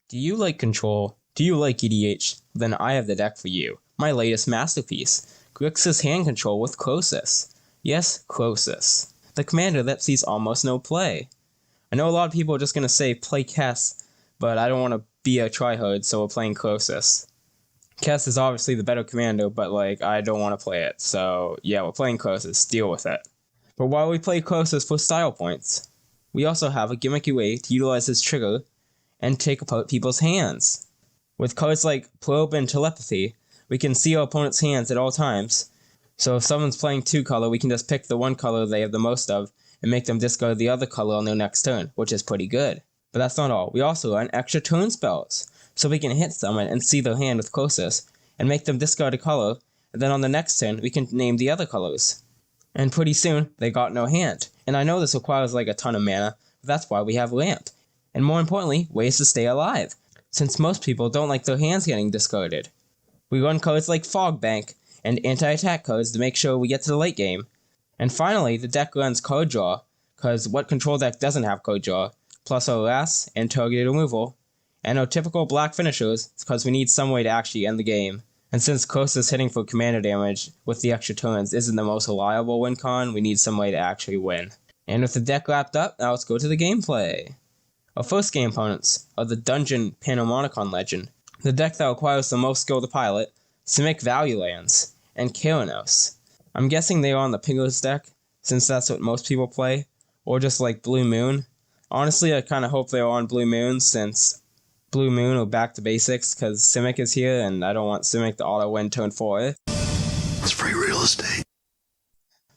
Do you like Control? Do you like EDH? Then I have the deck for you. My latest masterpiece, Grixis Hand Control with Crosis. Yes, Crosis. The commander that sees almost no play. I know a lot of people are just going to say play Kess, but I don't want to be a tryhard, so we're playing Crosis. Kess is obviously the better commander, but I don't want to play it, so yeah, we're playing Crosis. Deal with it. But while we play Crosis for style points, we also have a gimmicky way to utilize this trigger and take apart people's hands. With cards like Probe and Telepathy, we can see our opponent's hands at all times. So if someone's playing 2-color, we can just pick the one color they have the most of and make them discard the other color on their next turn, which is pretty good. But that's not all. We also run extra turn spells, so we can hit someone and see their hand with Crosis and make them discard a color, and then on the next turn we can name the other colors. And pretty soon, they got no hand. And I know this requires a ton of mana, but that's why we have Lamp. And more importantly, ways to stay alive, since most people don't like their hands getting discarded. We run cards like Fog Bank and anti-attack cards to make sure we get to the late game. And finally, the deck runs card draw, cause what control deck doesn't have card draw, plus our last and targeted removal, and our typical black finishers, cause we need some way to actually end the game. And since Crosis hitting for commander damage with the extra turns isn't the most reliable win con, we need some way to actually win. And with the deck wrapped up, now let's go to the gameplay. Our first game opponents are the Dungeon Panharmonicon Legend, the deck that requires the most skill to pilot, Simic Value Lands, and Keranos. I'm guessing they are on the Pingers deck, since that's what most people play, or just Blue Moon. Honestly, I kind of hope they are on Blue Moon, since Blue Moon are back to basics, because Simic is here, and I don't want Simic to auto-win turn 4. It's free real estate.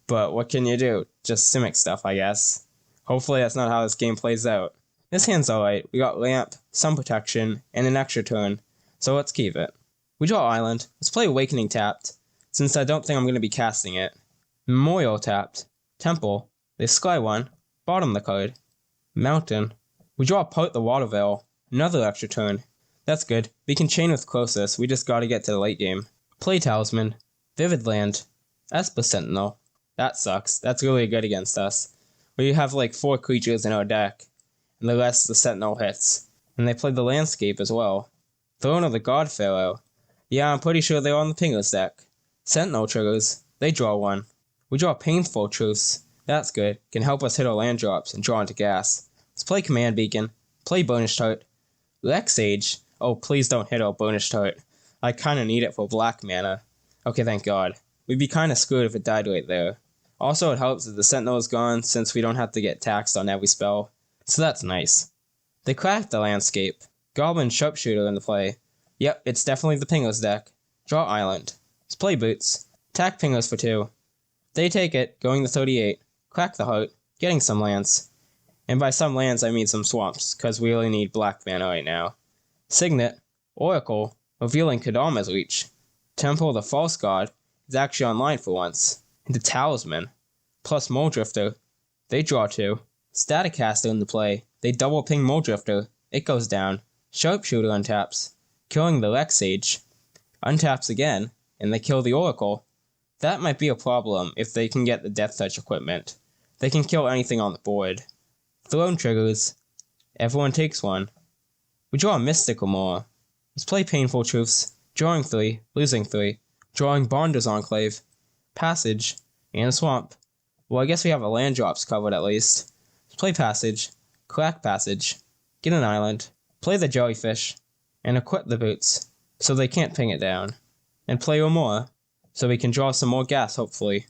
But what can you do? Just Simic stuff, I guess. Hopefully that's not how this game plays out. This hand's alright. We got Lamp, Sun Protection, and an extra turn, so let's keep it. We draw Island. Let's play Awakening tapped, since I don't think I'm going to be casting it. Memorial tapped. Temple. They Sky one. Bottom the card. Mountain. We draw Part the Water Veil. Another extra turn. That's good. We can chain with Crosis. We just gotta get to the late game. Play Talisman. Vivid Land. Esper Sentinel. That sucks. That's really good against us. We have 4 creatures in our deck, and the rest the Sentinel hits. And they play the Landscape as well. Throne of the God Pharaoh. Yeah, I'm pretty sure they're on the Pingers deck. Sentinel triggers. They draw 1. We draw Painful Truce. That's good. Can help us hit our land drops and draw into gas. Let's play Command Beacon. Play Bonus Tart. Lex Age. Oh, please don't hit our Bonus Tart. I kinda need it for black mana. Okay, thank God. We'd be kinda screwed if it died right there. Also, it helps that the Sentinel is gone, since we don't have to get taxed on every spell. So that's nice. They cracked the Landscape. Goblin Sharpshooter in the play. Yep, it's definitely the Pingers deck. Draw Island. Let's play Boots. Attack Pingers for 2. They take it, going to 38. Crack the Heart. Getting some lands. And by some lands, I mean some swamps, because we really need black mana right now. Signet, Oracle, revealing Kadama's Reach. Temple of the False God is actually online for once. Into Talisman, plus Muldrifter. They draw 2. Staticaster in the play. They double ping Muldrifter. It goes down. Sharpshooter untaps, killing the Lex Sage. Untaps again, and they kill the Oracle. That might be a problem if they can get the Death Touch equipment. They can kill anything on the board. Throne triggers. Everyone takes 1. We draw a Mystical Maw. Let's play Painful Truths. Drawing 3, losing 3. Drawing Bonder's Enclave. Passage. And a Swamp. Well, I guess we have a land drops covered at least. Let's play Passage. Crack Passage. Get an island. Play the Jellyfish. And equip the Boots, so they can't ping it down. And play more, so we can draw some more gas hopefully.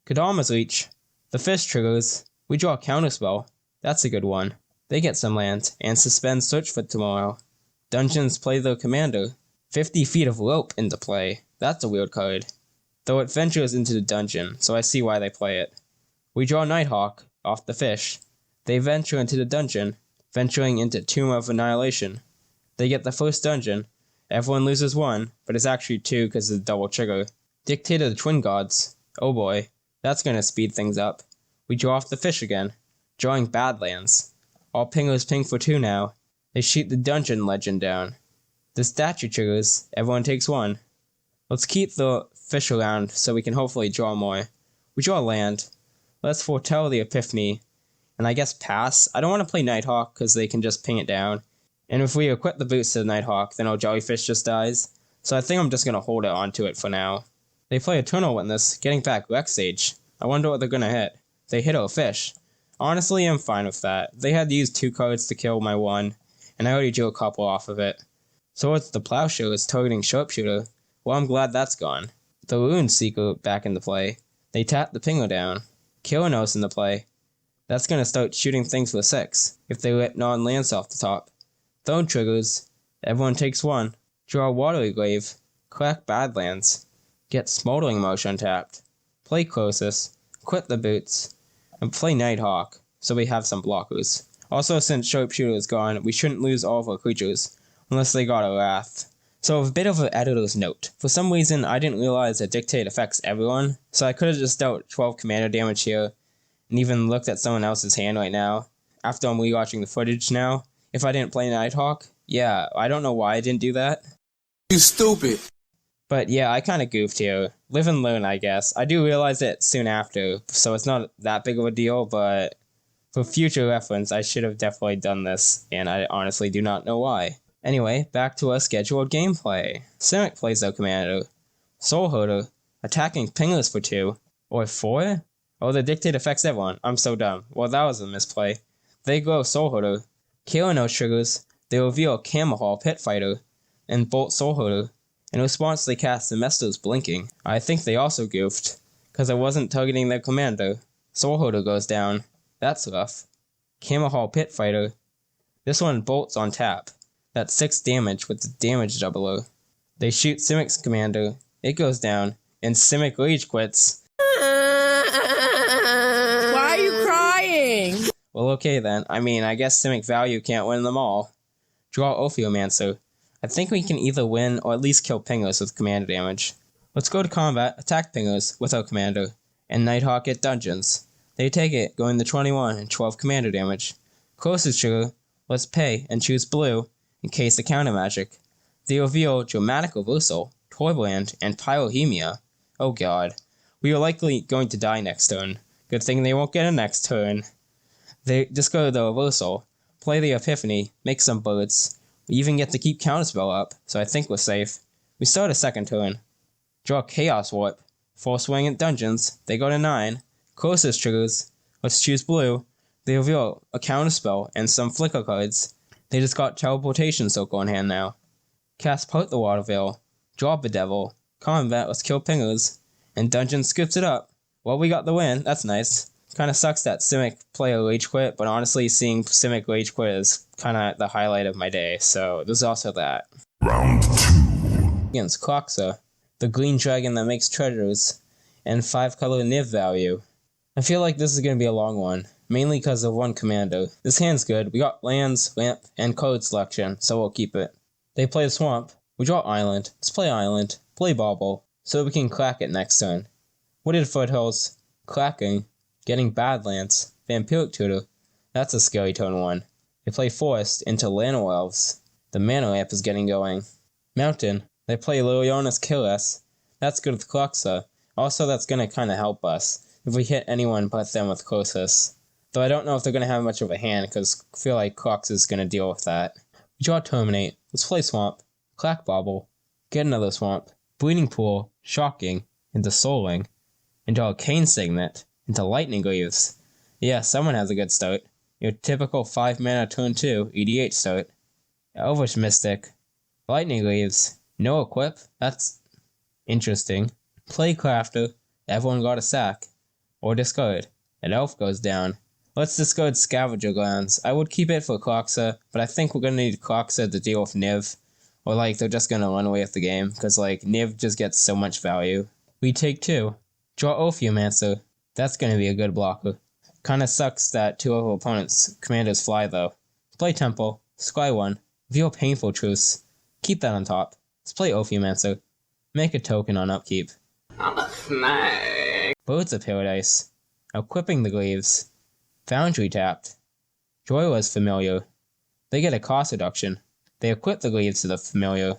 Kadama's Reach. The fish triggers. We draw a Counterspell. That's a good one. They get some land, and suspend Search for tomorrow. Dungeons play their commander. 50 feet of rope into play. That's a weird card. Though it ventures into the dungeon, so I see why they play it. We draw Nighthawk, off the fish. They venture into the dungeon, venturing into Tomb of Annihilation. They get the first dungeon. Everyone loses 1, but it's actually 2 because of the double trigger. Dictator of the Twin Gods. Oh boy, that's gonna speed things up. We draw off the fish again. Drawing Badlands. All pingers ping for 2 now. They shoot the Dungeon Legend down. The statue triggers. Everyone takes 1. Let's keep the fish around so we can hopefully draw more. We draw land. Let's foretell the Epiphany. And I guess pass. I don't want to play Nighthawk because they can just ping it down. And if we equip the boots to the Nighthawk, then our Jellyfish just dies. So I think I'm just going to hold it onto it for now. They play Eternal Witness, getting back Rex Sage. I wonder what they're going to hit. They hit a fish. Honestly, I'm fine with that. They had to use 2 cards to kill my 1, and I already drew a couple off of it. So it's the Plowshare is targeting Sharpshooter. Well, I'm glad that's gone. The Rune Seeker back into play. They tap the Pinger down. Killernose into play. That's going to start shooting things for 6, if they let non-lands off the top. Throne triggers. Everyone takes 1. Draw a Watery Grave. Crack Badlands. Get Smoldering Marsh untapped. Play Crosis. Quit the boots. And play Nighthawk, so we have some blockers. Also, since Sharpshooter is gone, we shouldn't lose all of our creatures, unless they got a Wrath. So a bit of an editor's note. For some reason, I didn't realize that Dictate affects everyone, so I could have just dealt 12 commander damage here, and even looked at someone else's hand right now, after I'm rewatching the footage now, if I didn't play Nighthawk. Yeah, I don't know why I didn't do that. You stupid. But yeah, I kinda goofed here. Live and learn, I guess. I do realize it soon after, so it's not that big of a deal, but for future reference, I should have definitely done this, and I honestly do not know why. Anyway, back to our scheduled gameplay. Simic plays their commander. Soul Herder, attacking pingers for 2, or 4? Oh, the Dictate affects everyone. I'm so dumb. Well, that was a misplay. They grow Soul Herder. Killernose triggers. They reveal Camahall Pit Fighter, and Bolt Soul Herder. In response, they cast Semester's Blinking. I think they also goofed, because I wasn't targeting their commander. Soul Herder goes down. That's rough. Camahall Pit Fighter. This one bolts on tap. That's 6 damage with the damage doubler. They shoot Simic's commander. It goes down, and Simic Rage quits. Why are you crying? Well, okay then. I mean, I guess Simic Value can't win them all. Draw Ophiomancer. I think we can either win or at least kill pingers with commander damage. Let's go to combat, attack pingers with our commander, and Nighthawk at dungeons. They take it, going to 21 and 12 commander damage. Crosis trigger, let's pay and choose blue in case of counter magic. They reveal Dramatic Reversal, Toyland, and Pyrohemia. Oh god. We are likely going to die next turn. Good thing they won't get a next turn. They discard the Reversal, play the Epiphany, make some birds. We even get to keep Counterspell up, so I think we're safe. We start a second turn. Draw Chaos Warp, Force Swing at dungeons, they go to 9. Crosis triggers, let's choose blue. They reveal a Counterspell and some Flicker cards. They just got Teleportation Circle in hand now. Cast Part the Waterveil, draw Bedevil, combat, let's kill pingers, and dungeon scoops it up. Well, we got the win, that's nice. Kinda sucks that Simic player rage quit, but honestly, seeing Simic rage quit is kinda the highlight of my day, so there's also that. Round 2. Against Kroxa, the green dragon that makes treasures, and 5-color Niv value. I feel like this is gonna be a long one, mainly because of one commander. This hand's good, we got lands, ramp, and card selection, so we'll keep it. They play Swamp, we draw Island, let's play Island, play Bauble, so we can crack it next turn. Wooded Foothills, clacking, getting Badlands, Vampiric Tutor, that's a scary turn 1. They play Forest into Llanowar Elves, the mana ramp is getting going. Mountain, they play Liliana's Killis, that's good with Kroxa, also that's gonna kinda help us, if we hit anyone but them with Crosis. Though I don't know if they're gonna have much of a hand, because I feel like Kroxa's gonna deal with that. We draw Terminate, let's play Swamp, Clack Bobble, get another Swamp, Bleeding Pool, Shocking, into Souling, and draw a Cane Signet, into Lightning Greaves. Yeah, someone has a good start. Your typical 5 mana turn 2, EDH start. Elvish Mystic, Lightning Greaves, no equip, that's interesting. Play Crafter, everyone got a sack. Or discard, an elf goes down. Let's discard Scavenger Grounds. I would keep it for Kroxa, but I think we're gonna need Kroxa to deal with Niv. Or like, they're just gonna run away with the game, because like, Niv just gets so much value. We take 2. Draw Ophiomancer. That's gonna be a good blocker. Kinda sucks that 2 of our opponents' commanders fly though. Play Temple, scry 1, reveal Painful Truce. Keep that on top. Let's play Ophiomancer. Make a token on upkeep. I'm a snake. Birds of Paradise. Equipping the Greaves. Foundry tapped. Joyless Familiar. They get a cost reduction. They equip the Greaves to the Familiar.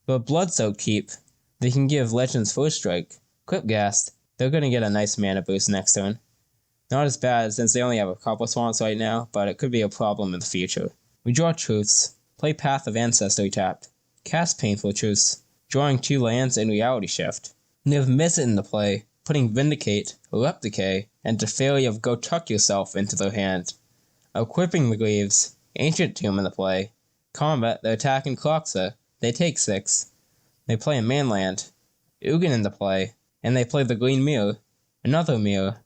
But Bloodsoaked keep. They can give Legends First Strike. Equip Ghast. They're gonna get a nice mana boost next turn. Not as bad since they only have a couple swamps right now, but it could be a problem in the future. We draw Truths. Play Path of Ancestry tapped. Cast Painful Truce, drawing 2 lands and Reality Shift. Niv miss it into play, putting Vindicate, Lep Decay, and Teferi of Go Tuck Yourself into their hand. Equipping the Greaves, Ancient Tomb into play. Combat, they're attacking Croxa, they take 6. They play a mainland, Ugin into play, and they play the Green Mirror, another mirror.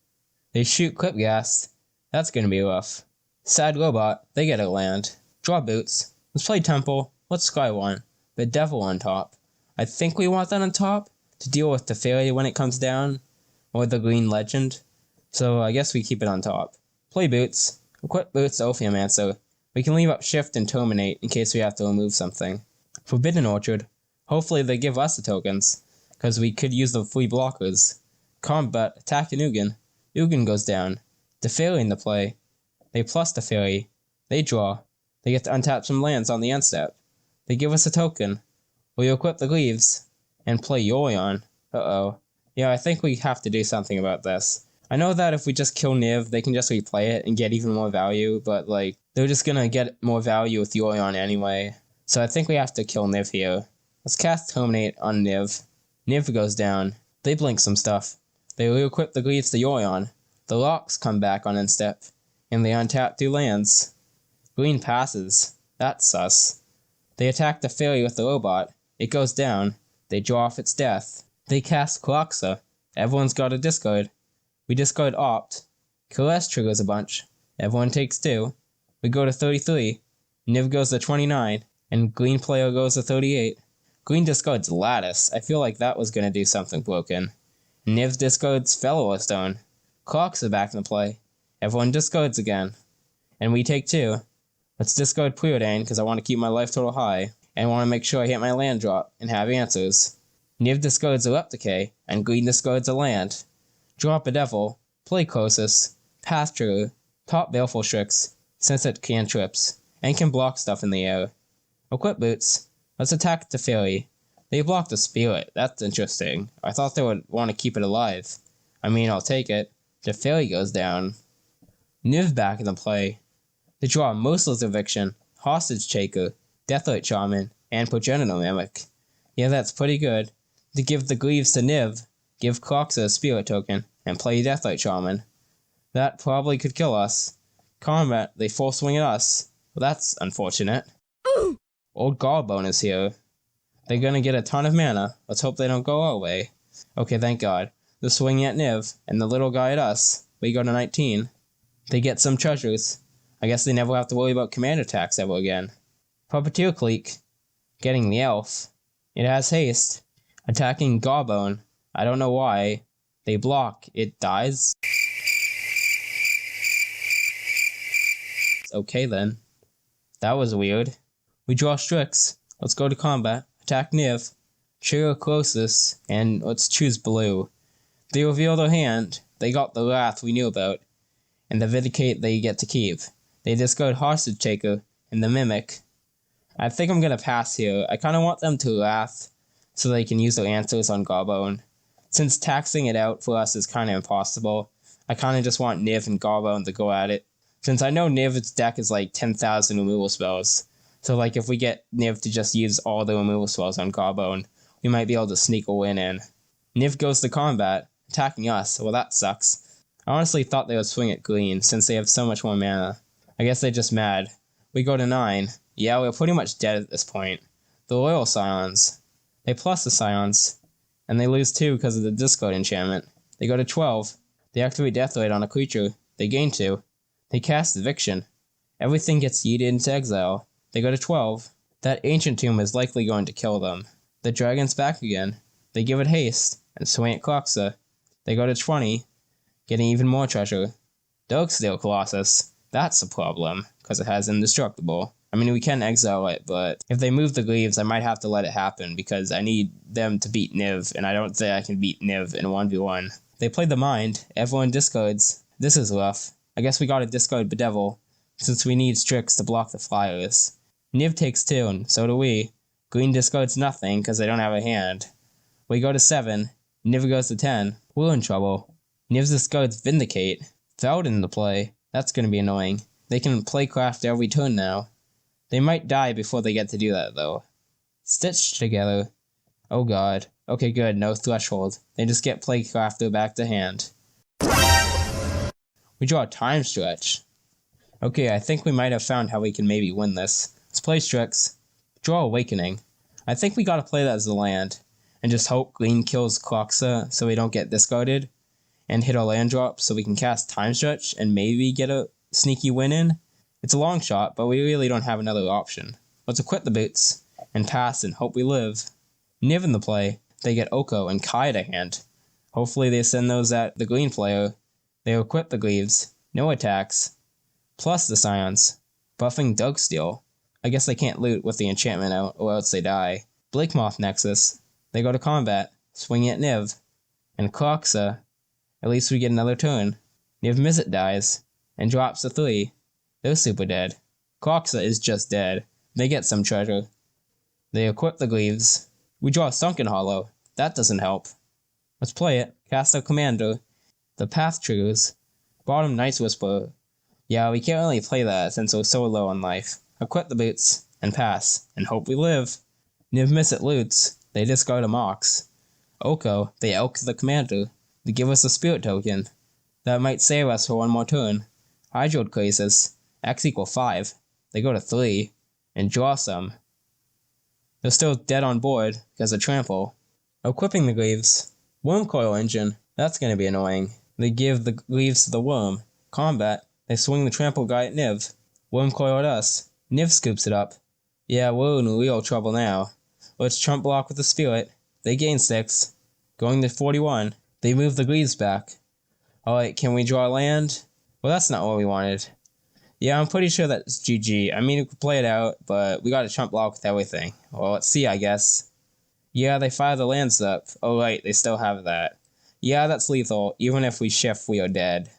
They shoot Clipgast, that's gonna be rough. Sad Robot, they get a land. Draw Boots, let's play Temple, let's Sky one, but Devil on top. I think we want that on top, to deal with Teferi when it comes down, or the Green Legend, so I guess we keep it on top. Play Boots, equip Boots to Ophiomancer. We can leave up Shift and Terminate in case we have to remove something. Forbidden Orchard, hopefully they give us the tokens, because we could use the free blockers. Combat, attack an Ugin. Ugin goes down. Teferi into play. They plus Teferi. They draw. They get to untap some lands on the end step. They give us a token. We equip the Greaves, and play Yorion. Uh-oh. Yeah, I think we have to do something about this. I know that if we just kill Niv, they can just replay it and get even more value, but like, they're just gonna get more value with Yorion anyway. So I think we have to kill Niv here. Let's cast Terminate on Niv. Niv goes down. They blink some stuff. They re-equip the Greaves to Yorion. The Locks come back on end step, and they untap 2 lands. Green passes. That's sus. They attack the Fairy with the Robot. It goes down. They draw off its death. They cast Croxa. Everyone's got a discard. We discard Opt. Caress triggers a bunch. Everyone takes 2. We go to 33. Niv goes to 29. And Green player goes to 38. Green discards Lattice. I feel like that was going to do something broken. Niv discards Fellow Stone. Clocks are back in play. Everyone discards again. And we take 2. Let's discard Preordain because I want to keep my life total high. And I want to make sure I hit my land drop and have answers. Niv discards a Lep Decay. And Green discards a land. Drop a Devil. Play Crosis. Path Trigger. Top Baleful Strix. Since it cantrips. And can block stuff in the air. Equip Boots. Let's attack Teferi. They block the Spirit. That's interesting. I thought they would want to keep it alive. I mean, I'll take it. Teferi goes down. Niv back in the play. They draw Merciless Eviction, Hostage Taker, Deathrite Shaman, and Progenitor Mimic. Yeah, that's pretty good. To give the Greaves to Niv, give Croxa a Spirit token, and play Deathrite Shaman. That probably could kill us. Combat, they full swing at us. Well, that's unfortunate. Old Gallbone is here. They're gonna get a ton of mana. Let's hope they don't go our way. Okay, thank God. They're swinging at Niv, and the little guy at us. We go to 19. They get some treasures. I guess they never have to worry about command attacks ever again. Puppeteer Clique. Getting the elf. It has haste. Attacking Gallbone. I don't know why. They block. It dies. Okay then. That was weird. We draw Strix. Let's go to combat. Attack Niv. Trigger Crosis. And let's choose blue. They reveal their hand. They got the Wrath we knew about. And the Vindicate they get to keep. They discard Hostage Taker and the Mimic. I think I'm gonna pass here. I kinda want them to Wrath so they can use their answers on Gallbone. Since taxing it out for us is kinda impossible, I kinda just want Niv and Gallbone to go at it. Since I know Niv's deck is like 10,000 removal spells. So like if we get Niv to just use all the removal spells on Gallbone, we might be able to sneak a win in. Niv goes to combat, attacking us. Well, that sucks. I honestly thought they would swing at green, since they have so much more mana. I guess they're just mad. We go to 9. Yeah, we're pretty much dead at this point. The Loyal Scions. They plus the Scions. And they lose 2 because of the Discard enchantment. They go to 12. They activate Deathrite on a creature. They gain 2. They cast Eviction. Everything gets yeeted into exile. They go to 12. That Ancient Tomb is likely going to kill them. The Dragon's back again. They give it haste, and swing at Croxa. They go to 20, getting even more treasure. Darksteel Colossus. That's a problem, because it has Indestructible. I mean, we can exile it, but if they move the Greaves, I might have to let it happen, because I need them to beat Niv, and I don't think I can beat Niv in 1v1. They play the Mind. Everyone discards. This is rough. I guess we gotta discard Bedevil, since we need Strix to block the Flyers. Niv takes 2, and so do we. Green discards nothing, because they don't have a hand. We go to 7. Niv goes to 10. We're in trouble. Niv discards Vindicate. Felden to play. That's gonna be annoying. They can play craft every turn now. They might die before they get to do that, though. Stitched together. Oh god. Okay, good, no threshold. They just get Playcrafter back to hand. We draw a time stretch. Okay, I think we might have found how we can maybe win this. Let's play Strix. Draw Awakening. I think we gotta play that as a land. And just hope green kills Croxa so we don't get discarded. And hit our land drop so we can cast Time Stretch and maybe get a sneaky win in. It's a long shot, but we really don't have another option. Let's equip the boots and pass and hope we live. Niv in the play. They get Oko and Kai to hand. Hopefully they send those at the green player. They equip the Greaves. No attacks. Plus the Scions. Buffing Darksteel. I guess they can't loot with the enchantment out or else they die. Blakemoth Nexus. They go to combat. Swing at Niv. And Croxa. At least we get another turn. Niv Mizzet dies. And drops a 3. They're super dead. Croxa is just dead. They get some treasure. They equip the Greaves. We draw a Sunken Hollow. That doesn't help. Let's play it. Cast our commander. The path triggers. Bottom Night's Whisper. Yeah, we can't really play that since we're so low on life. Equip the boots. And pass. And hope we live. Niv Mizzet loots. They discard a Mox. Oko. They elk the commander. They give us a spirit token. That might save us for one more turn. Hydroid Crosis. X = 5. They go to 3. And draw some. They're still dead on board because of trample. Equipping the Greaves. Worm Coil Engine. That's gonna be annoying. They give the Greaves to the Worm. Combat. They swing the trample guy at Niv. Worm Coil at us. Niv scoops it up. Yeah, we're in real trouble now. Let's Trump block with the Spirit. They gain 6. Going to 41. They move the Greaves back. Alright, can we draw land? Well, that's not what we wanted. Yeah, I'm pretty sure that's GG. I mean, we could play it out, but we got a Trump block with everything. Well, let's see, I guess. Yeah, they fire the lands up. Oh, right, they still have that. Yeah, that's lethal. Even if we shift, we are dead.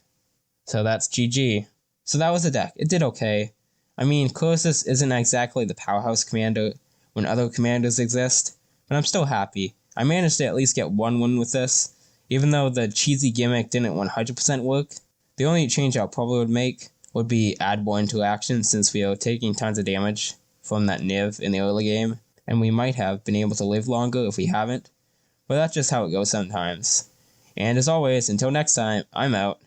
So that's GG. So that was the deck. It did okay. I mean, Crosis isn't exactly the powerhouse commander when other commanders exist, but I'm still happy. I managed to at least get one win with this, even though the cheesy gimmick didn't 100% work. The only change I probably would make would be add more interaction since we are taking tons of damage from that Niv in the early game, and we might have been able to live longer if we haven't, but that's just how it goes sometimes. And as always, until next time, I'm out.